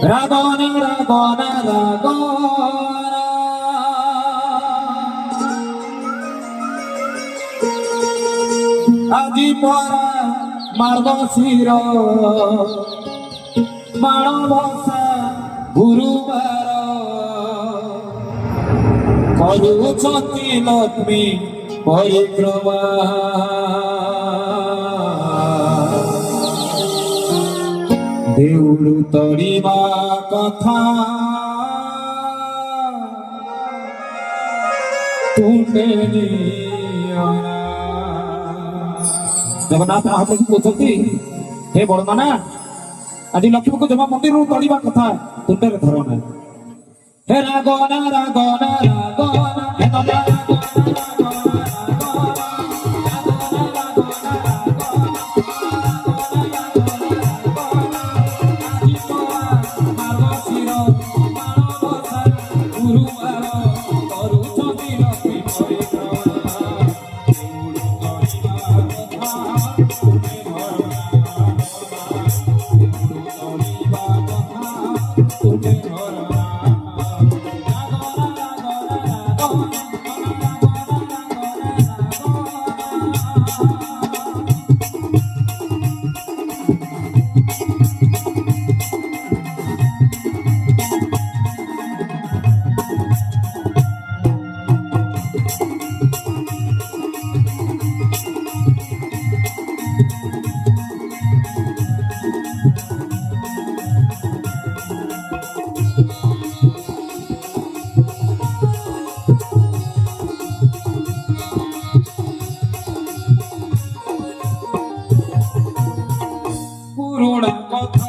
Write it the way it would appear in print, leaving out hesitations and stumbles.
রাগনা রাগনা রাগনা আজি পরা মার্গ শির মানবসা গুরুবার କରୁଛନ୍ତି ଲକ୍ଷ୍ମୀ ପରିକ୍ରମା ଦେଉଳୁ ତଳିବା କଥା ତୁମେ ଜଗନ୍ନାଥ ମହାପ୍ରଭୁ କହୁଛନ୍ତି ହେ ବଳମାନା ଆଜି ଲକ୍ଷ୍ମୀଙ୍କୁ ଜମା ମନ୍ଦିରରୁ ତଳିବା କଥା ତୁଣ୍ଡରେ ଧର ନାହିଁ। हे रागोना रागोना रागोना हे रागोना পুরোটা কথা